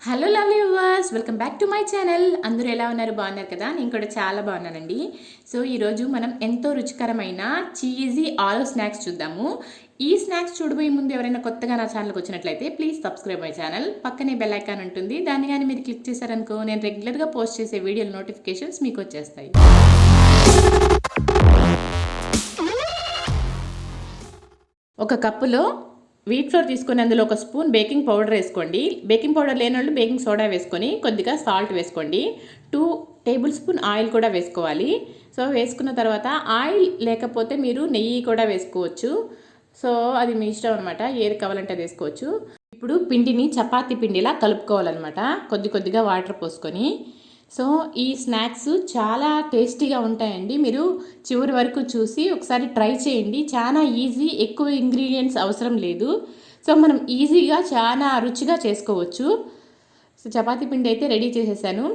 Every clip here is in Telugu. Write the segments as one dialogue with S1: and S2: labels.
S1: Hello lovely viewers, welcome back to my channel. అందరూ ఎలా ఉన్నారు? బాగున్నారు కదా? నేను కూడా చాలా బాగున్నానండి. సో ఈరోజు మనం ఎంతో రుచికరమైన చీజీ ఆలు స్నాక్స్ చూద్దాము. ఈ స్నాక్స్ చూడబోయే ముందు ఎవరైనా కొత్తగా నా ఛానల్కి వచ్చినట్లయితే ప్లీజ్ సబ్స్క్రైబ్ మై ఛానల్. పక్కనే బెల్ ఐకాన్ ఉంటుంది, దాన్ని కానీ మీరు క్లిక్ చేశారనుకో నేను రెగ్యులర్గా పోస్ట్ చేసే వీడియోల నోటిఫికేషన్స్ మీకు వచ్చేస్తాయి. ఒక కప్పులో వీట్ ఫ్లోర్ తీసుకొని అందులో ఒక స్పూన్ బేకింగ్ పౌడర్ వేసుకోండి. బేకింగ్ పౌడర్ లేని వాళ్ళు బేకింగ్ సోడా వేసుకొని కొద్దిగా సాల్ట్ వేసుకోండి. 2 టేబుల్ స్పూన్ ఆయిల్ కూడా వేసుకోవాలి. సో వేసుకున్న తర్వాత ఆయిల్ లేకపోతే మీరు నెయ్యి కూడా వేసుకోవచ్చు. సో అది మీ ఇష్టం అనమాట, ఏది కావాలంటే అది వేసుకోవచ్చు. ఇప్పుడు పిండిని చపాతీ పిండిలా కలుపుకోవాలన్నమాట, కొద్దిగా వాటర్ పోసుకొని. సో ఈ స్నాక్స్ చాలా టేస్టీగా ఉంటాయండి. మీరు చివరి వరకు చూసి ఒకసారి ట్రై చేయండి. చాలా ఈజీ, ఎక్కువ ఇంగ్రీడియంట్స్ అవసరం లేదు. సో మనం ఈజీగా చాలా రుచిగా చేసుకోవచ్చు. సో చపాతీ పిండి అయితే రెడీ చేసేసాను.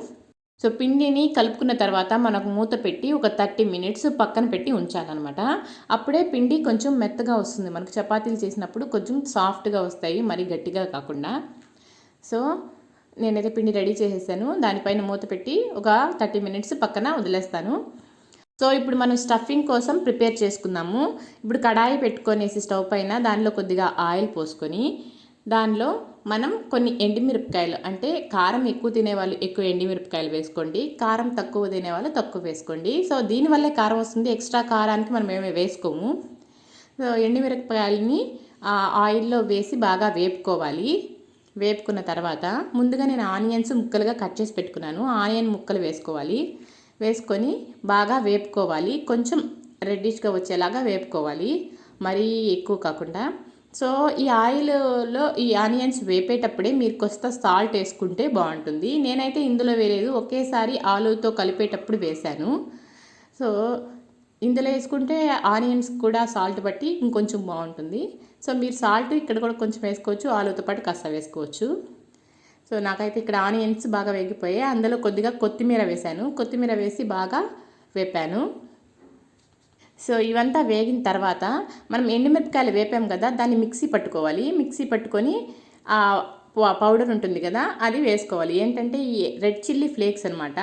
S1: సో పిండిని కలుపుకున్న తర్వాత మనకు మూత పెట్టి ఒక 30 మినిట్స్ పక్కన పెట్టి ఉంచాలన్నమాట. అప్పుడే పిండి కొంచెం మెత్తగా వస్తుంది. మనకు చపాతీలు చేసినప్పుడు కొంచెం సాఫ్ట్గా వస్తాయి, మరీ గట్టిగా కాకుండా. సో నేనైతే పిండి రెడీ చేసేసాను. దానిపైన మూత పెట్టి ఒక 30 మినిట్స్ పక్కన వదిలేస్తాను. సో ఇప్పుడు మనం స్టఫింగ్ కోసం ప్రిపేర్ చేసుకుందాము. ఇప్పుడు కడాయి పెట్టుకొనేసి స్టవ్ పైన దానిలో కొద్దిగా ఆయిల్ పోసుకొని దానిలో మనం కొన్ని ఎండుమిరపకాయలు, అంటే కారం ఎక్కువ తినేవాళ్ళు ఎక్కువ ఎండుమిరపకాయలు వేసుకోండి, కారం తక్కువ తినేవాళ్ళు తక్కువ వేసుకోండి. సో దీనివల్లే కారం వస్తుంది, ఎక్స్ట్రా కారానికి మనం ఏమీ వేసుకోము. సో ఎండుమిరపకాయలని ఆయిల్లో వేసి బాగా వేపుకోవాలి. వేపుకున్న తర్వాత ముందుగా నేను ఆనియన్స్ ముక్కలుగా కట్ చేసి పెట్టుకున్నాను. ఆనియన్ ముక్కలు వేసుకోవాలి. వేసుకొని బాగా వేపుకోవాలి. కొంచెం రెడ్డిష్గా వచ్చేలాగా వేపుకోవాలి, మరీ ఎక్కువ కాకుండా. సో ఈ ఆయిల్లో ఈ ఆనియన్స్ వేపేటప్పుడే మీరు కొస్త సాల్ట్ వేసుకుంటే బాగుంటుంది. నేనైతే ఇందులో వేయలేదు, ఒకేసారి ఆలుతో కలిపేటప్పుడు వేశాను. సో ఇందులో వేసుకుంటే ఆనియన్స్ కూడా సాల్ట్ బట్టి ఇంకొంచెం బాగుంటుంది. సో మీరు సాల్ట్ ఇక్కడ కూడా కొంచెం వేసుకోవచ్చు, ఆలుతో పాటు కాస్త వేసుకోవచ్చు. సో నాకైతే ఇక్కడ ఆనియన్స్ బాగా వేగిపోయాయి. అందులో కొద్దిగా కొత్తిమీర వేశాను. కొత్తిమీర వేసి బాగా వేపాను. సో ఇవంతా వేగిన తర్వాత మనం ఎండుమిరపకాయలు వేపాం కదా, దాన్ని మిక్సీ పట్టుకోవాలి. మిక్సీ పట్టుకొని పౌడర్ ఉంటుంది కదా, అది వేసుకోవాలి. ఏంటంటే ఈ రెడ్ చిల్లీ ఫ్లేక్స్ అనమాట.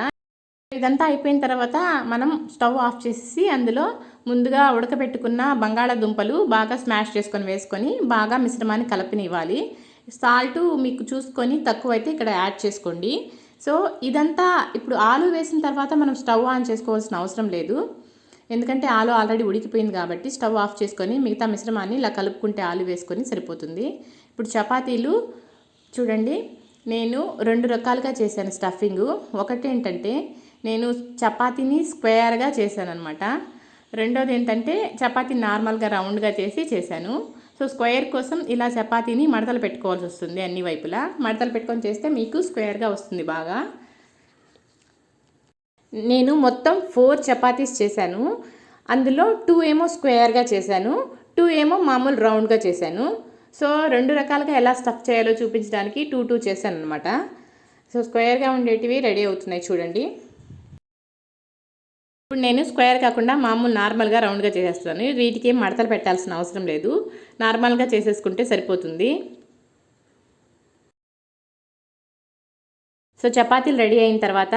S1: ఇదంతా అయిపోయిన తర్వాత మనం స్టవ్ ఆఫ్ చేసి అందులో ముందుగా ఉడకబెట్టుకున్న బంగాళాదుంపలు బాగా స్మాష్ చేసుకొని వేసుకొని బాగా మిశ్రమాన్ని కలపనివ్వాలి. సాల్ట్ మీకు చూసుకొని తక్కువైతే ఇక్కడ యాడ్ చేసుకోండి. సో ఇదంతా ఇప్పుడు ఆలు వేసిన తర్వాత మనం స్టవ్ ఆన్ చేసుకోవాల్సిన అవసరం లేదు, ఎందుకంటే ఆలు ఆల్రెడీ ఉడికిపోయింది కాబట్టి. స్టవ్ ఆఫ్ చేసుకొని మిగతా మిశ్రమాన్ని ఇలా కలుపుకుంటే ఆలు వేసుకొని సరిపోతుంది. ఇప్పుడు చపాతీలు చూడండి, నేను 2 రకాలుగా చేశాను స్టఫింగు. ఒకటి ఏంటంటే నేను చపాతీని స్క్వేర్గా చేశాను అనమాట. రెండోది ఏంటంటే చపాతీ నార్మల్గా రౌండ్గా చేశాను. సో స్క్వేర్ కోసం ఇలా చపాతీని మడతలు పెట్టుకోవాల్సి వస్తుంది. అన్ని వైపులా మడతలు పెట్టుకొని చేస్తే మీకు స్క్వేర్గా వస్తుంది బాగా. నేను మొత్తం 4 చపాతీస్ చేశాను. అందులో 2 ఏమో స్క్వేర్గా చేశాను, 2 ఏమో మామూలు రౌండ్గా చేశాను. సో 2 రకాలుగా ఎలా స్టఫ్ చేయాలో చూపించడానికి 2 చేశాను అనమాట. సో స్క్వేర్గా ఉండేటివి రెడీ అవుతున్నాయి చూడండి. ఇప్పుడు నేను స్క్వేర్ కాకుండా మామూలు నార్మల్గా రౌండ్గా చేసేస్తాను. వీటికి ఏం మడతలు పెట్టాల్సిన అవసరం లేదు, నార్మల్గా చేసేసుకుంటే సరిపోతుంది. సో చపాతీలు రెడీ అయిన తర్వాత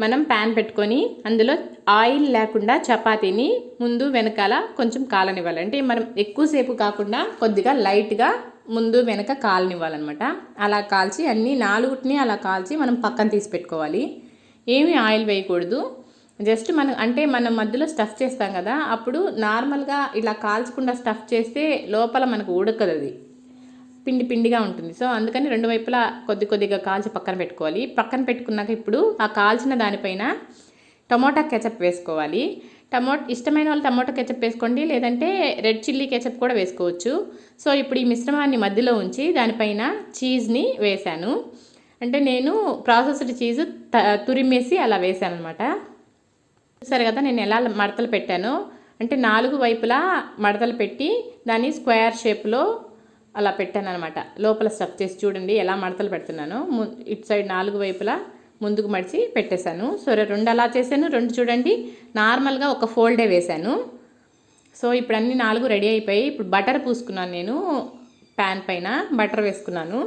S1: మనం ప్యాన్ పెట్టుకొని అందులో ఆయిల్ లేకుండా చపాతీని ముందు వెనకాల కొంచెం కాలనివ్వాలి. అంటే మనం ఎక్కువసేపు కాకుండా కొద్దిగా లైట్గా ముందు వెనక కాలనివ్వాలన్నమాట. అలా కాల్చి అన్ని 4ని అలా కాల్చి మనం పక్కన తీసి పెట్టుకోవాలి. ఏమీ ఆయిల్ వేయకూడదు. జస్ట్ మనం మధ్యలో స్టఫ్ చేస్తాం కదా, అప్పుడు నార్మల్గా ఇలా కాల్చకుండా స్టఫ్ చేస్తే లోపల మనకు ఉడకదు, అది పిండిగా ఉంటుంది. సో అందుకని 2 వైపులా కొద్దిగా కాల్చి పక్కన పెట్టుకోవాలి. పక్కన పెట్టుకున్నాక ఇప్పుడు ఆ కాల్చిన దానిపైన టమోటా కెచప్ వేసుకోవాలి. ఇష్టమైన వాళ్ళు టమోటా కెచప్ వేసుకోండి, లేదంటే రెడ్ చిల్లీ కెచప్ కూడా వేసుకోవచ్చు. సో ఇప్పుడు ఈ మిశ్రమాన్ని మధ్యలో ఉంచి దానిపైన చీజ్ని వేశాను. అంటే నేను ప్రాసెస్డ్ చీజ్ తురిమేసి అలా వేసాను అనమాట. చూసారు కదా నేను ఎలా మడతలు పెట్టాను. అంటే 4 వైపులా మడతలు పెట్టి దాన్ని స్క్వేర్ షేప్లో అలా పెట్టాను అనమాట. లోపల స్టఫ్ చేసి చూడండి ఎలా మడతలు పెడుతున్నాను. ఇటు సైడ్ 4 వైపులా ముందుకు మడిచి పెట్టేశాను. సో 2 అలా చేశాను, 2 చూడండి నార్మల్గా ఒక ఫోల్డే వేశాను. సో ఇప్పుడు అన్నీ 4 రెడీ అయిపోయి ఇప్పుడు బటర్ పూసుకున్నాను. నేను ప్యాన్ పైన బటర్ వేసుకున్నాను.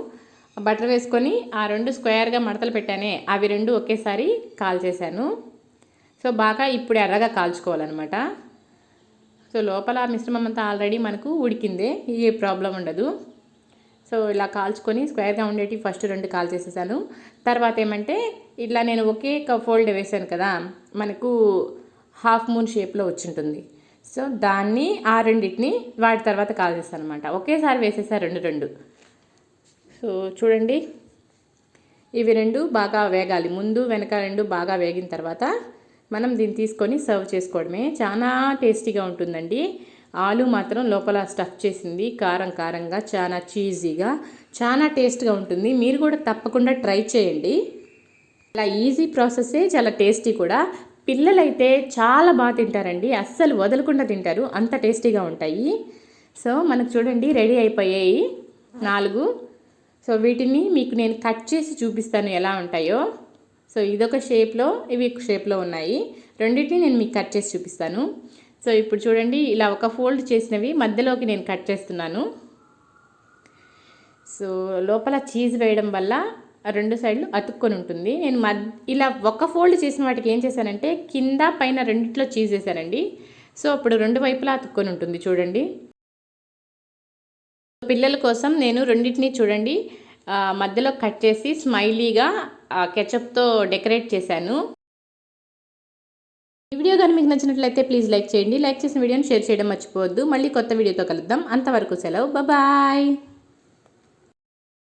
S1: బటర్ వేసుకొని ఆ 2 స్క్వేర్గా మడతలు పెట్టానే అవి 2 ఒకేసారి కాల్చేసాను. సో బాగా ఇప్పుడు ఎర్రగా కాల్చుకోవాలన్నమాట. సో లోపల మిశ్రమం అంతా ఆల్రెడీ మనకు ఉడికిందే, ఏ ప్రాబ్లం ఉండదు. సో ఇలా కాల్చుకొని స్క్వేర్గా ఉండేటి ఫస్ట్ 2 కాల్చేసేసాను. తర్వాత ఏమంటే ఇట్లా నేను ఒకే ఫోల్డ్ వేసాను కదా, మనకు హాఫ్ మూన్ షేప్లో వచ్చింటుంది. సో దాన్ని ఆ రెండింటిని వాటి తర్వాత కాల్చేస్తాను అనమాట. ఒకేసారి వేసేసా 2. సో చూడండి, ఇవి 2 బాగా వేగాలి. ముందు వెనక 2 బాగా వేగిన తర్వాత మనం దీన్ని తీసుకొని సర్వ్ చేసుకోవడమే. చాలా టేస్టీగా ఉంటుందండి. ఆలు మాత్రం లోపల స్టఫ్ చేసింది కారం కారంగా, చాలా చీజీగా, చాలా టేస్ట్గా ఉంటుంది. మీరు కూడా తప్పకుండా ట్రై చేయండి. ఇలా ఈజీ ప్రాసెస్సే, చాలా టేస్టీ కూడా. పిల్లలైతే చాలా బాగా తింటారండి, అస్సలు వదలకుండా తింటారు, అంత టేస్టీగా ఉంటాయి. సో మనకు చూడండి రెడీ అయిపోయాయి 4. సో వీటిని మీకు నేను కట్ చేసి చూపిస్తాను ఎలా ఉంటాయో. సో ఇదొక షేప్లో, ఇవి ఒక షేప్లో ఉన్నాయి. రెండింటిని నేను మీకు కట్ చేసి చూపిస్తాను. సో ఇప్పుడు చూడండి, ఇలా ఒక ఫోల్డ్ చేసినవి మధ్యలోకి నేను కట్ చేస్తున్నాను. సో లోపల చీజ్ వేయడం వల్ల 2 సైడ్లు అతుక్కొని ఉంటుంది. నేను ఇలా ఒక ఫోల్డ్ చేసిన వాటికి ఏం చేశానంటే కింద పైన రెండిట్లో చీజ్ వేసానండి. సో అప్పుడు 2 వైపులా అతుక్కొని ఉంటుంది చూడండి. పిల్లల కోసం నేను రెండింటిని చూడండి మధ్యలో కట్ చేసి స్మైలీగా కెచప్తో డెకరేట్ చేశాను. ఈ వీడియో కానీ మీకు నచ్చినట్లయితే ప్లీజ్ లైక్ చేయండి. లైక్ చేసిన వీడియోని షేర్ చేయడం మర్చిపోవద్దు. మళ్ళీ కొత్త వీడియోతో కలుద్దాం. అంతవరకు సెలవు, బాయ్.